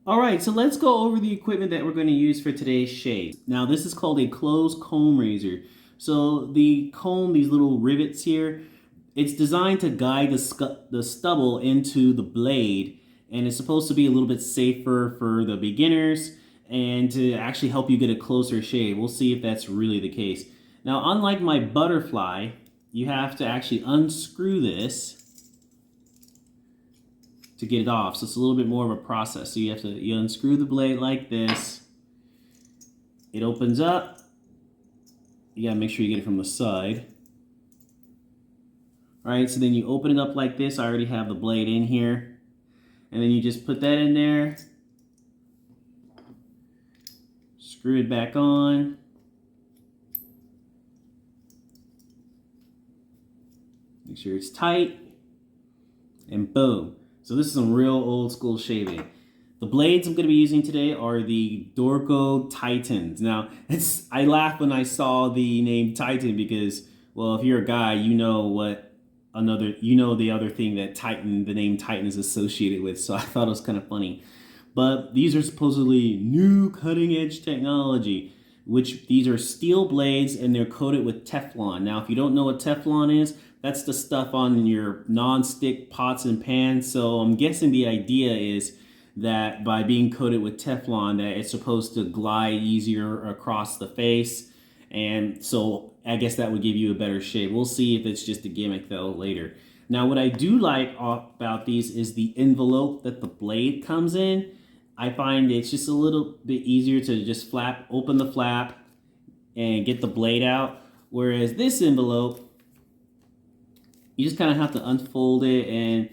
All right, so let's go over the equipment that we're going to use for today's shave. Now, this is called a closed comb razor. So the comb, these little rivets here, it's designed to guide the stubble into the blade, and it's supposed to be a little bit safer for the beginners and to actually help you get a closer shave. We'll see if that's really the case. Now, unlike my butterfly, you have to actually unscrew this to get it off. So it's a little bit more of a process. So you unscrew the blade like this. It opens up. You gotta make sure you get it from the side. All right, so then you open it up like this. I already have the blade in here. And then you just put that in there. Screw it back on. Make sure it's tight. And boom. So this is some real old school shaving. The blades I'm going to be using today are the Dorco Titans. Now, I laughed when I saw the name Titan because, well, if you're a guy, you know the other thing that the name Titan is associated with. So I thought it was kind of funny. But these are supposedly new cutting edge technology, which these are steel blades and they're coated with Teflon. Now, if you don't know what Teflon is, that's the stuff on your non-stick pots and pans. So I'm guessing the idea is that by being coated with Teflon, that it's supposed to glide easier across the face. And so I guess that would give you a better shave. We'll see if it's just a gimmick though later. Now, what I do like about these is the envelope that the blade comes in. I find it's just a little bit easier to just open the flap and get the blade out. Whereas this envelope, you just kind of have to unfold it, and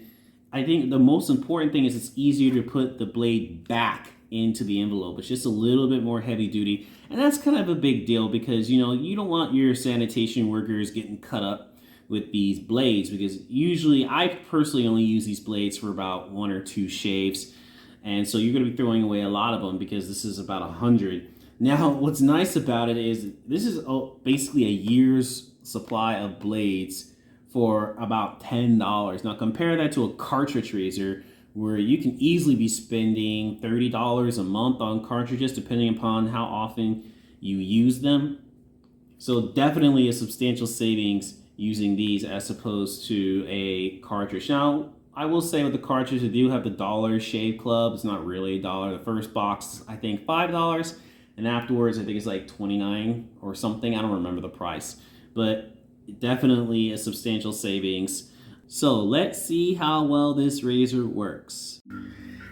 I think the most important thing is it's easier to put the blade back into the envelope. It's just a little bit more heavy duty, and that's kind of a big deal because, you know, you don't want your sanitation workers getting cut up with these blades, because usually I personally only use these blades for about 1 or 2 shaves, and so you're going to be throwing away a lot of them because this is about 100. Now, what's nice about it is this is basically a year's supply of blades for about $10. Now compare that to a cartridge razor where you can easily be spending $30 a month on cartridges depending upon how often you use them. So definitely a substantial savings using these as opposed to a cartridge. Now, I will say with the cartridge, they do have the Dollar Shave Club. It's not really $1. The first box, I think $5, and afterwards I think it's like $29 or something. I don't remember the price, but definitely a substantial savings. So let's see how well this razor works.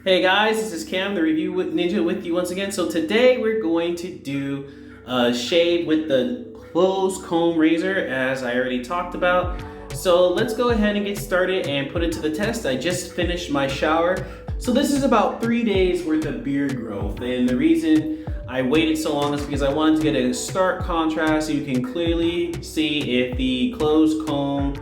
Hey guys, this is Cam, the Review Ninja, with you once again. So today we're going to do a shave with the closed comb razor, as I already talked about. So let's go ahead and get started and put it to the test. I just finished my shower. So this is about 3 days worth of beard growth, and the reason I waited so long is because I wanted to get a stark contrast so you can clearly see if the closed comb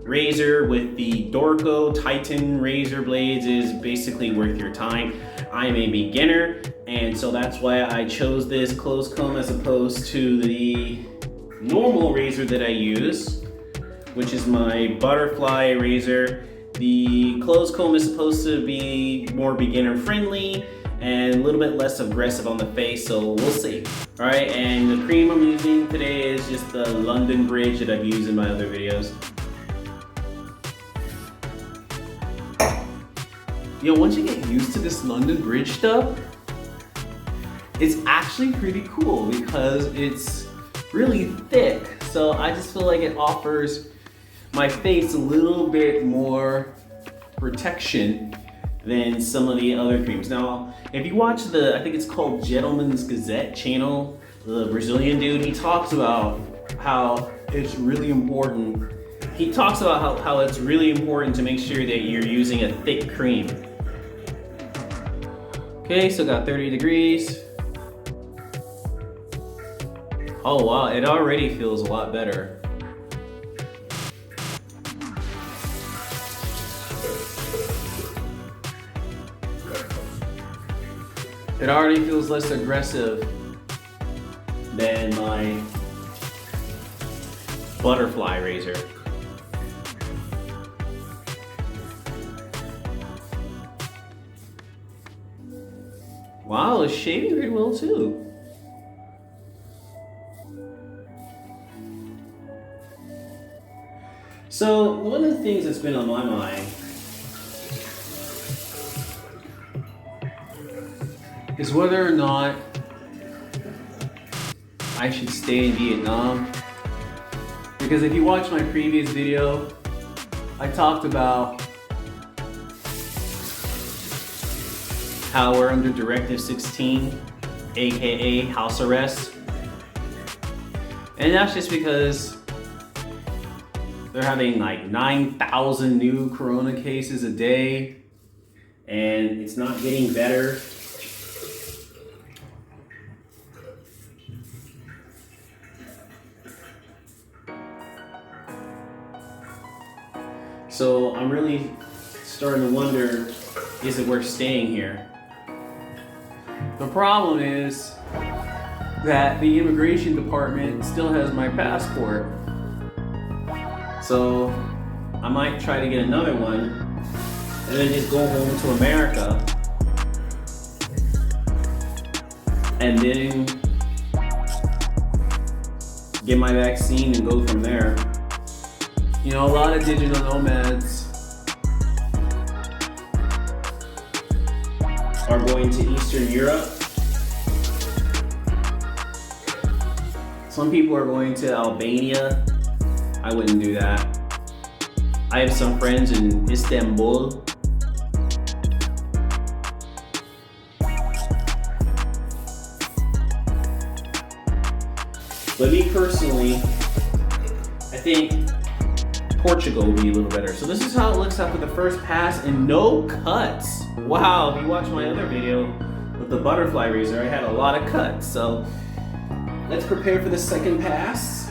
razor with the Dorco Titan razor blades is basically worth your time. I'm a beginner, and so that's why I chose this closed comb as opposed to the normal razor that I use, which is my butterfly razor. The closed comb is supposed to be more beginner friendly and a little bit less aggressive on the face, so we'll see. All right, and the cream I'm using today is just the London Bridge that I've used in my other videos. Yo, once you get used to this London Bridge stuff, it's actually pretty cool because it's really thick. So I just feel like it offers my face a little bit more protection than some of the other creams. Now, if you watch I think it's called Gentleman's Gazette channel, the Brazilian dude, he talks about how it's really important. He talks about how it's really important to make sure that you're using a thick cream. Okay, so got 30 degrees. Oh wow, it already feels a lot better. It already feels less aggressive than my butterfly razor. Wow, it's shaving pretty well too. So one of the things that's been on my mind is whether or not I should stay in Vietnam. Because if you watch my previous video, I talked about how we're under Directive 16, aka house arrest. And that's just because they're having like 9,000 new corona cases a day, and it's not getting better. So I'm really starting to wonder, is it worth staying here? The problem is that the immigration department still has my passport. So I might try to get another one and then just go home to America and then get my vaccine and go from there. You know, a lot of digital nomads are going to Eastern Europe. Some people are going to Albania. I wouldn't do that. I have some friends in Istanbul. But me personally, I think Portugal will be a little better. So this is how it looks after the first pass and no cuts. Wow, if you watch my other video with the butterfly razor, I had a lot of cuts. So let's prepare for the second pass.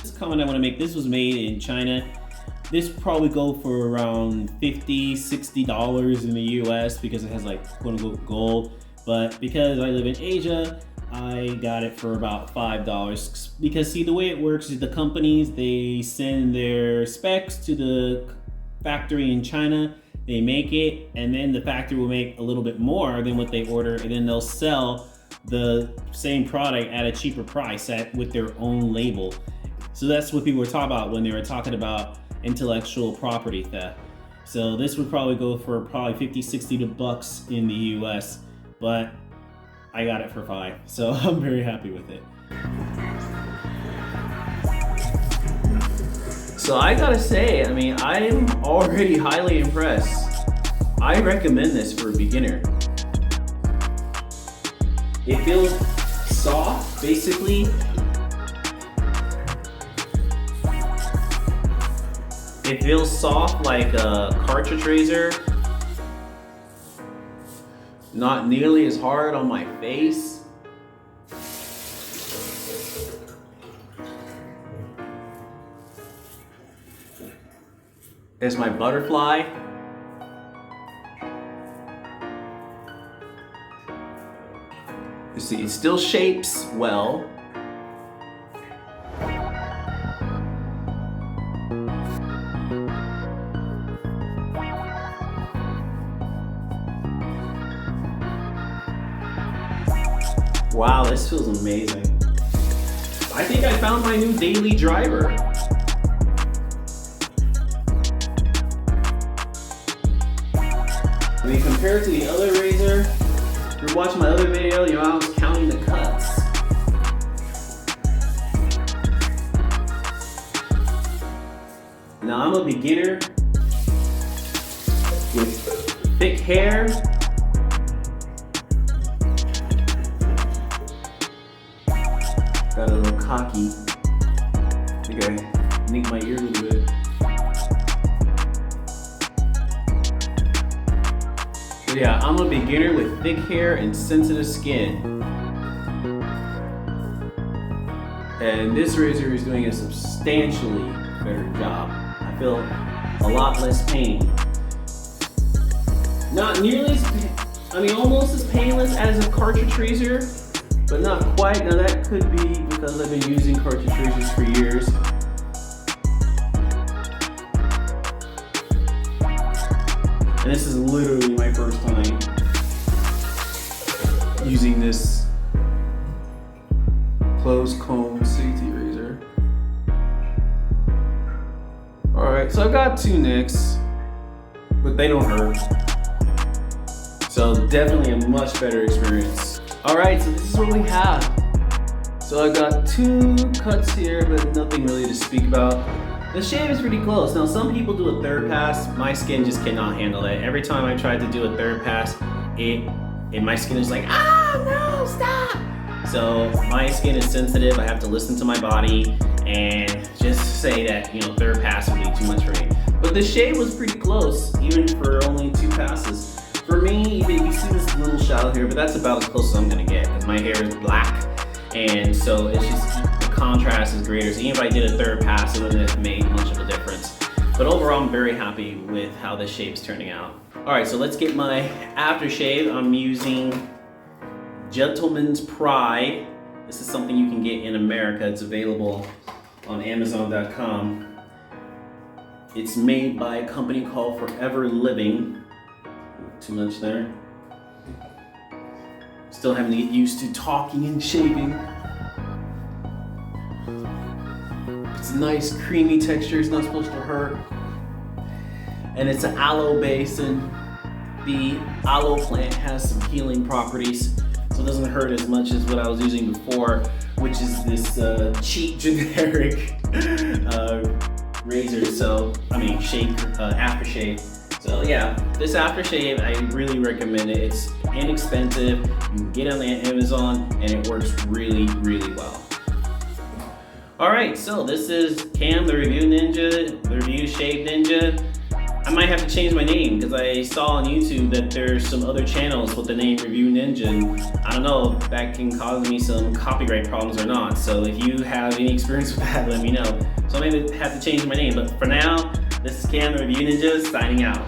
This comment I want to make, this was made in China. This probably go for around $50, $60 in the US because it has like quote unquote gold. But because I live in Asia, I got it for about $5. Because see, the way it works is the companies, they send their specs to the factory in China, they make it, and then the factory will make a little bit more than what they order, and then they'll sell the same product at a cheaper price with their own label. So that's what people were talking about when they were talking about intellectual property theft. So this would probably go for probably $50, $60 in the US, but I got it for $5, so I'm very happy with it. So I gotta say, I mean, I'm already highly impressed. I recommend this for a beginner. It feels soft, basically. It feels soft like a cartridge razor. Not nearly as hard on my face. As my butterfly. You see, it still shapes well. Wow, this feels amazing. I think I found my new daily driver. I mean, compared to the other razor, if you're watching my other video, you know, I was counting the cuts. Now I'm a beginner with thick hair. Got a little cocky. I think I nicked my ear a little bit. But yeah, I'm a beginner with thick hair and sensitive skin. And this razor is doing a substantially better job. I feel a lot less pain. Not nearly as, I mean, almost as painless as a cartridge razor, but not quite. Now that could be because I've been using cartridge razors for years. And this is literally my first time using this closed comb safety razor. Alright, so I've got 2 nicks, but they don't hurt. So definitely a much better experience. Alright, so this is what we have. So I've got 2 cuts here, but nothing really to speak about. The shave is pretty close. Now some people do a third pass. My skin just cannot handle it. Every time I tried to do a third pass, my skin is like, ah, no, stop. So my skin is sensitive. I have to listen to my body and just say that, you know, third pass would be too much for me. But the shave was pretty close, even for only 2 passes. For me, you see this little shadow here, but that's about as close as I'm gonna get because my hair is black. And so it's just, the contrast is greater. So even if I did a third pass, it wouldn't have made much of a difference. But overall, I'm very happy with how this shape is turning out. All right, so let's get my aftershave. I'm using Gentleman's Pride. This is something you can get in America. It's available on Amazon.com. It's made by a company called Forever Living. Too much there. Still having to get used to talking and shaving. It's a nice creamy texture, it's not supposed to hurt. And it's an aloe base, and the aloe plant has some healing properties, so it doesn't hurt as much as what I was using before, which is this cheap generic razor, aftershave. So yeah, this aftershave, I really recommend it. It's inexpensive, you can get it on Amazon, and it works really, really well. Alright, so this is Cam, the Review Ninja, the Review Shave Ninja. I might have to change my name because I saw on YouTube that there's some other channels with the name Review Ninja, and I don't know if that can cause me some copyright problems or not. So if you have any experience with that, let me know. So I may have to change my name, but for now, this is Cam, the Review Ninja, signing out.